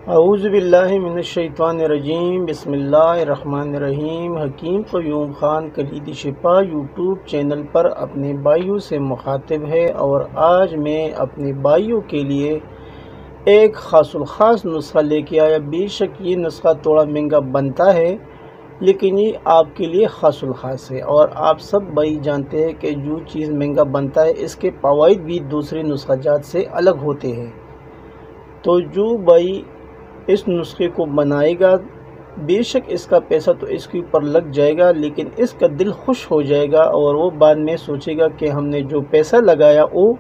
اعوذ باللہ من الشیطان الرجیم، بسم اللہ الرحمن الرحیم۔ حکیم قیوم خان کلیدی شفا یوٹیوب چینل پر اپنے بھائیوں سے مخاطب ہے، اور آج میں اپنے بھائیوں کے لیے ایک خاص الخاص نسخہ لے کے آیا۔ بے شک یہ نسخہ تھوڑا مہنگا بنتا ہے، لیکن یہ آپ کے لیے خاص الخاص ہے، اور آپ سب بھائی جانتے ہیں کہ جو چیز مہنگا بنتا ہے اس کے فوائد بھی دوسرے نسخہ جات سے الگ ہوتے ہیں۔ تو جو بھائی اس نسخے کو بنائے گا، بے شک اس کا پیسہ تو اس کے اوپر لگ جائے گا، لیکن اس کا دل خوش ہو جائے گا، اور وہ بعد میں سوچے گا کہ ہم نے جو پیسہ لگایا وہ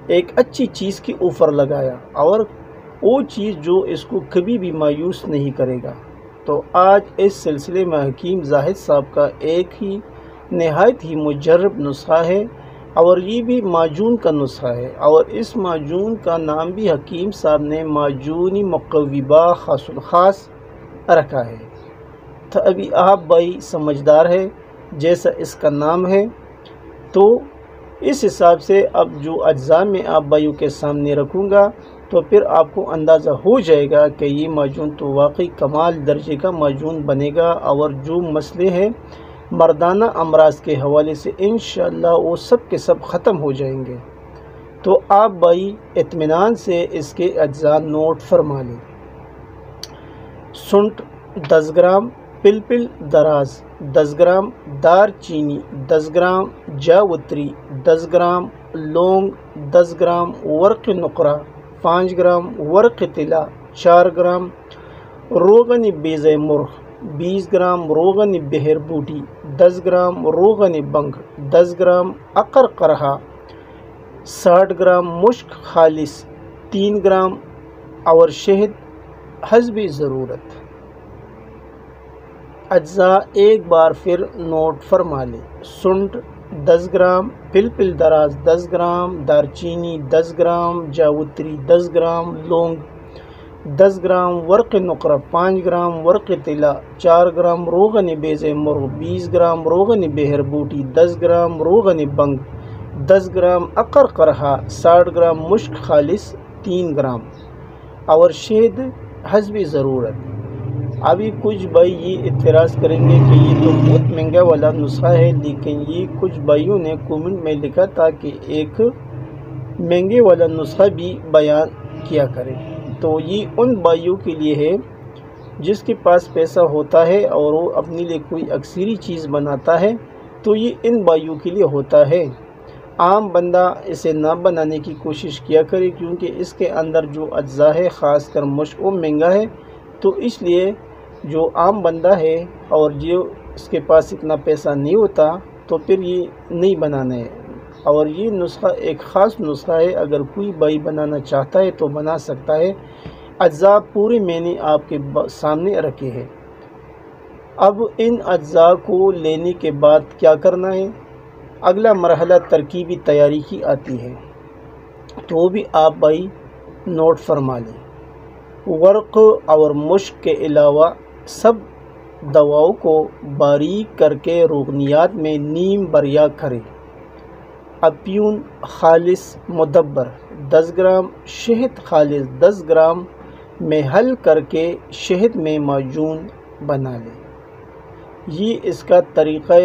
ایک اچھی چیز کے اوپر لگایا، اور وہ چیز جو اس کو کبھی بھی مایوس نہیں کرے گا۔ تو آج اس سلسلے میں حکیم زاہد صاحب کا ایک ہی نہایت ہی مجرب نسخہ ہے، اور یہ بھی معجون کا نسخہ ہے، اور اس معجون کا نام بھی حکیم صاحب نے معجونی مقوبہ خاص الخاص رکھا ہے۔ تو ابھی آپ بھائی سمجھدار ہے جیسا اس کا نام ہے، تو اس حساب سے اب جو اجزاء میں آپ بھائیوں کے سامنے رکھوں گا تو پھر آپ کو اندازہ ہو جائے گا کہ یہ معجون تو واقعی کمال درجے کا معجون بنے گا، اور جو مسئلے ہیں مردانہ امراض کے حوالے سے انشاءاللہ وہ سب کے سب ختم ہو جائیں گے۔ تو آپ بھائی اطمینان سے اس کے اجزاء نوٹ فرما لیں۔ سنٹ 10 گرام، پلپل دراز 10 گرام، دار چینی 10 گرام، جاوتری 10 گرام، لونگ 10 گرام، ورق نقرہ 5 گرام، ورق طلا 4 گرام، روغن بیض مرغ 20 گرام، روغن بہر بوٹی 10 گرام، روغن بنگ 10 گرام، عقر قرہا 60 گرام، مشک خالص 3 گرام، اور شہد حسب ضرورت۔ اجزاء ایک بار پھر نوٹ فرما لیں۔ سنٹ 10 گرام، پلپل دراز 10 گرام، دار چینی 10 گرام، جاوتری 10 گرام، لونگ 10 گرام، ورق نقرہ 5 گرام، ورق طلا 4 گرام، روغن بیض مرغ 20 گرام، روغن بہر بوٹی 10 گرام، روغن بنگ 10 گرام، عقر قرہا 60 گرام، مشک خالص 3 گرام، اور شہد حسب ضرورت۔ ابھی کچھ بھائی یہ اعتراض کریں گے کہ یہ تو بہت مہنگا والا نسخہ ہے، لیکن یہ کچھ بھائیوں نے کومنٹ میں لکھا تھا کہ ایک مہنگے والا نسخہ بھی بیان کیا کرے۔ تو یہ ان بھائیوں کے لیے ہے جس کے پاس پیسہ ہوتا ہے اور وہ اپنے لیے کوئی اکثری چیز بناتا ہے، تو یہ ان بھائیوں کے لیے ہوتا ہے۔ عام بندہ اسے نہ بنانے کی کوشش کیا کرے، کیونکہ اس کے اندر جو اجزاء ہے خاص کر مشک وہ مہنگا ہے، تو اس لیے جو عام بندہ ہے اور جو اس کے پاس اتنا پیسہ نہیں ہوتا تو پھر یہ نہیں بنانا ہے۔ اور یہ نسخہ ایک خاص نسخہ ہے، اگر کوئی بھائی بنانا چاہتا ہے تو بنا سکتا ہے۔ اجزاء پورے میں نے آپ کے سامنے رکھے ہیں۔ اب ان اجزاء کو لینے کے بعد کیا کرنا ہے؟ اگلا مرحلہ ترکیبی تیاری کی آتی ہے، تو وہ بھی آپ بھائی نوٹ فرما لیں۔ ورق اور مشک کے علاوہ سب دواؤں کو باریک کر کے روغنیات میں نیم بریا کریں۔ اپیون خالص مدبر 10 گرام، شہد خالص 10 گرام میں حل کر کے شہد میں معجون بنا لیں۔ یہ اس کا طریقہ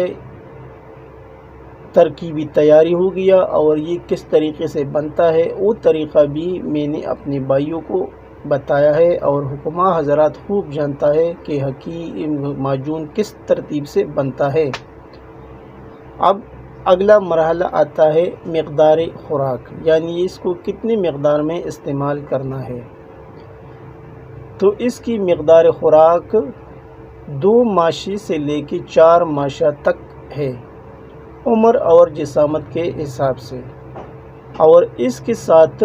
ترکیبی تیاری ہو گیا، اور یہ کس طریقے سے بنتا ہے وہ طریقہ بھی میں نے اپنے بھائیوں کو بتایا ہے، اور حکماء حضرات خوب جانتا ہے کہ حکیم معجون کس ترتیب سے بنتا ہے۔ اب اگلا مرحلہ آتا ہے مقدار خوراک، یعنی اس کو کتنی مقدار میں استعمال کرنا ہے۔ تو اس کی مقدار خوراک 2 ماشی سے لے کے 4 ماشا تک ہے، عمر اور جسامت کے حساب سے، اور اس کے ساتھ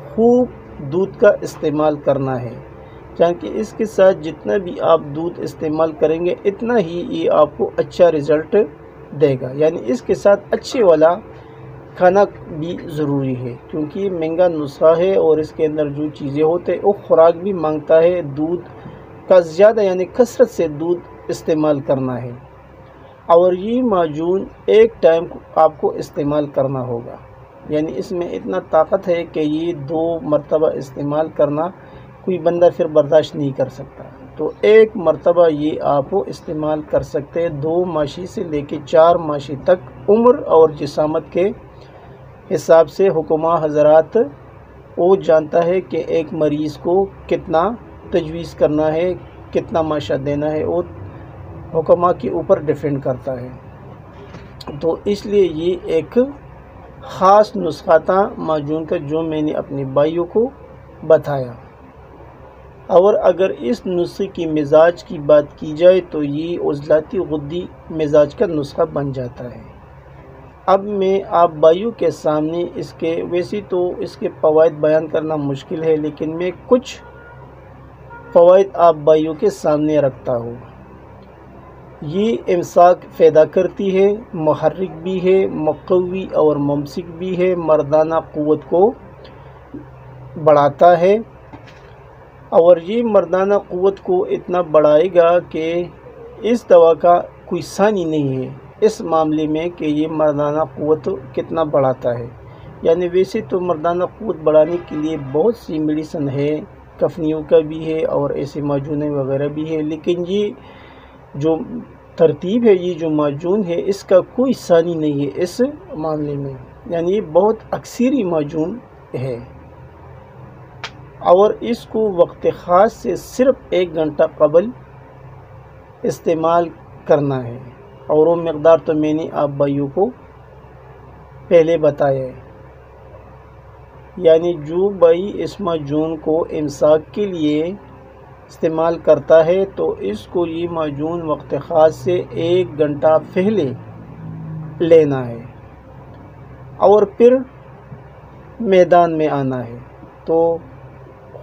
خوب دودھ کا استعمال کرنا ہے، کیونکہ اس کے ساتھ جتنا بھی آپ دودھ استعمال کریں گے اتنا ہی یہ آپ کو اچھا رزلٹ دے گا۔ یعنی اس کے ساتھ اچھے والا کھانا بھی ضروری ہے، کیونکہ یہ مہنگا نسخہ ہے، اور اس کے اندر جو چیزیں ہوتے ہیں وہ خوراک بھی مانگتا ہے، دودھ کا زیادہ یعنی کثرت سے دودھ استعمال کرنا ہے، اور یہ معجون ایک ٹائم آپ کو استعمال کرنا ہوگا۔ یعنی اس میں اتنا طاقت ہے کہ یہ 2 مرتبہ استعمال کرنا کوئی بندہ پھر برداشت نہیں کر سکتا۔ تو ایک مرتبہ یہ آپ استعمال کر سکتے ہیں 2 ماشی سے لے کے 4 ماشی تک۔ عمر اور جسامت کے حساب سے حکماء حضرات وہ جانتا ہے کہ ایک مریض کو کتنا تجویز کرنا ہے، کتنا ماشہ دینا ہے، وہ حکماء کے اوپر ڈیپینڈ کرتا ہے۔ تو اس لیے یہ ایک خاص نسخہ تھا معجون کا جو میں نے اپنے بھائیوں کو بتایا۔ اور اگر اس نسخے کی مزاج کی بات کی جائے تو یہ عضلاتی غدی مزاج کا نسخہ بن جاتا ہے۔ اب میں آپ بھائیوں کے سامنے ویسے تو اس کے فوائد بیان کرنا مشکل ہے، لیکن میں کچھ فوائد آپ بھائیوں کے سامنے رکھتا ہوں۔ یہ امساک پیدا کرتی ہے، محرک بھی ہے، مقوی اور ممسک بھی ہے، مردانہ قوت کو بڑھاتا ہے۔ اور یہ مردانہ قوت کو اتنا بڑھائے گا کہ اس دوا کا کوئی ثانی نہیں ہے اس معاملے میں کہ یہ مردانہ قوت کتنا بڑھاتا ہے۔ یعنی ویسے تو مردانہ قوت بڑھانے کے لیے بہت سی میڈیسن ہے، کفنیوں کا بھی ہے اور ایسے معجونے وغیرہ بھی ہے، لیکن یہ جو ترتیب ہے، یہ جو معجون ہے، اس کا کوئی ثانی نہیں ہے اس معاملے میں۔ یعنی یہ بہت اکثری معجون ہے اور اس کو وقت خاص سے صرف 1 گھنٹہ قبل استعمال کرنا ہے، اور وہ مقدار تو میں نے آپ بھائیوں کو پہلے بتایا ہے۔ یعنی جو بھائی اس معجون کو امساک کے لیے استعمال کرتا ہے تو اس کو یہ معجون وقت خاص سے 1 گھنٹہ پہلے لینا ہے اور پھر میدان میں آنا ہے، تو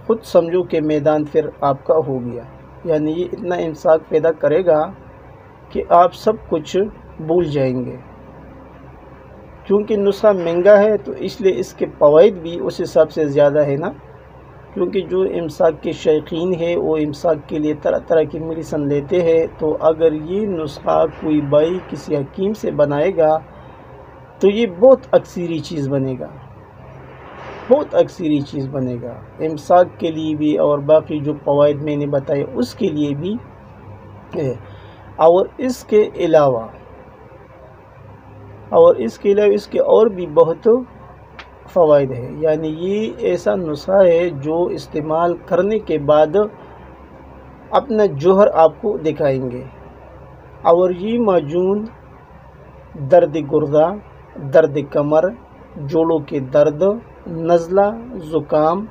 خود سمجھو کہ میدان پھر آپ کا ہو گیا۔ یعنی یہ اتنا امساک پیدا کرے گا کہ آپ سب کچھ بھول جائیں گے۔ کیونکہ نسخہ مہنگا ہے تو اس لیے اس کے فوائد بھی اس حساب سے زیادہ ہے نا، کیونکہ جو امساک کے شائقین ہے وہ امساک کے لیے طرح طرح کی میڈیسن لیتے ہیں، تو اگر یہ نسخہ کوئی بھائی کسی حکیم سے بنائے گا تو یہ بہت اکثری چیز بنے گا، بہت اکثری چیز بنے گا، امساک کے لیے بھی اور باقی جو فوائد میں نے بتائے اس کے لیے بھی ہے۔ اور اس کے علاوہ اس کے اور بھی بہت فوائد ہے۔ یعنی یہ ایسا نسخہ ہے جو استعمال کرنے کے بعد اپنا جوہر آپ کو دکھائیں گے۔ اور یہ معجون درد گردہ، درد کمر، جوڑوں کے درد، نزلہ، زکام،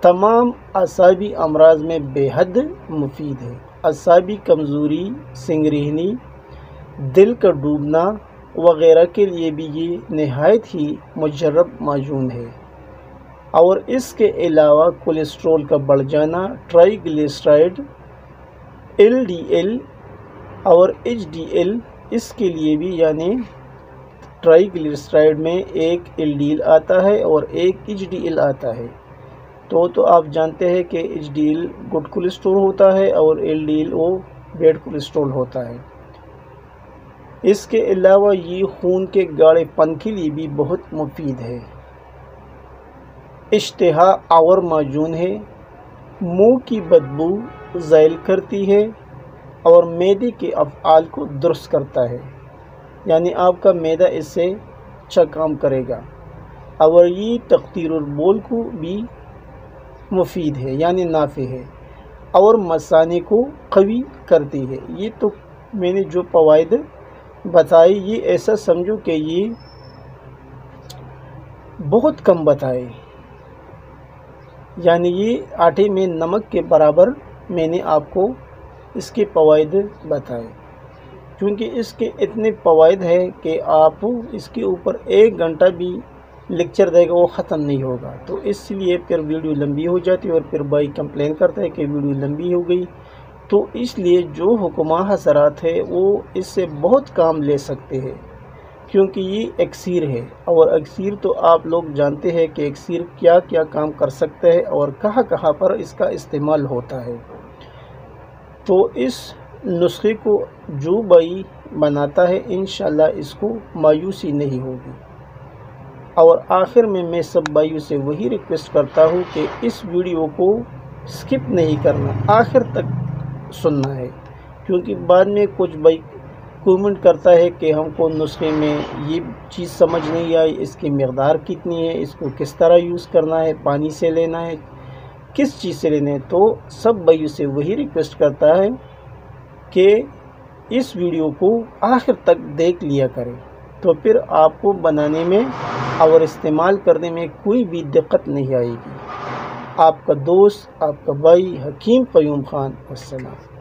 تمام اعصابی امراض میں بے حد مفید ہے۔ اعصابی کمزوری، سنگریہنی، دل کا ڈوبنا وغیرہ کے لیے بھی یہ نہایت ہی مجرب معجون ہے۔ اور اس کے علاوہ کولیسٹرول کا بڑھ جانا، ٹرائی گلیسرائڈ، LDL اور HDL، اس کے لیے بھی، یعنی ٹرائی گلیسرائڈ میں ایک LDL آتا ہے اور ایک HDL آتا ہے، تو آپ جانتے ہیں کہ HDL گڈ کولیسٹرول ہوتا ہے اور LDL وہ بیڈ کولیسٹرول ہوتا ہے۔ اس کے علاوہ یہ خون کے گاڑے پن کے لیے بھی بہت مفید ہے۔ اشتہا آور معجون ہے، منہ کی بدبو زائل کرتی ہے اور معدے کے افعال کو درست کرتا ہے، یعنی آپ کا معدہ اس سے اچھا کام کرے گا۔ اور یہ تقطیر البول کو بھی مفید ہے، یعنی نافع ہے، اور مثانے کو قوی کرتی ہے۔ یہ تو میں نے جو فوائد بتائے یہ ایسا سمجھو کہ یہ بہت کم بتائے، یعنی یہ آٹے میں نمک کے برابر میں نے آپ کو اس کے فوائد بتائے، کیونکہ اس کے اتنے فوائد ہیں کہ آپ اس کے اوپر 1 گھنٹہ بھی لیکچر دے گا وہ ختم نہیں ہوگا، تو اس لیے پھر ویڈیو لمبی ہو جاتی ہے اور پھر بھائی کمپلین کرتا ہے کہ ویڈیو لمبی ہو گئی۔ تو اس لیے جو حکماء حضرات ہے وہ اس سے بہت کام لے سکتے ہیں، کیونکہ یہ اکسیر ہے، اور اکسیر تو آپ لوگ جانتے ہیں کہ اکسیر کیا کیا کام کر سکتا ہے اور کہاں کہاں پر اس کا استعمال ہوتا ہے۔ تو اس نسخے کو جو بھائی بناتا ہے انشاءاللہ اس کو مایوسی نہیں ہوگی۔ اور آخر میں سب بھائیوں سے وہی ریکویسٹ کرتا ہوں کہ اس ویڈیو کو سکپ نہیں کرنا، آخر تک سننا ہے، کیونکہ بعد میں کچھ بھائی کومنٹ کرتا ہے کہ ہم کو نسخے میں یہ چیز سمجھ نہیں آئی، اس کی مقدار کتنی ہے، اس کو کس طرح یوز کرنا ہے، پانی سے لینا ہے، کس چیز سے لینا ہے۔ تو سب بھائیوں سے وہی ریکویسٹ کرتا ہے کہ اس ویڈیو کو آخر تک دیکھ لیا کریں، تو پھر آپ کو بنانے میں اور استعمال کرنے میں کوئی بھی دقت نہیں آئے گی۔ آپ کا دوست، آپ کا بھائی حکیم قیوم خان، والسلام۔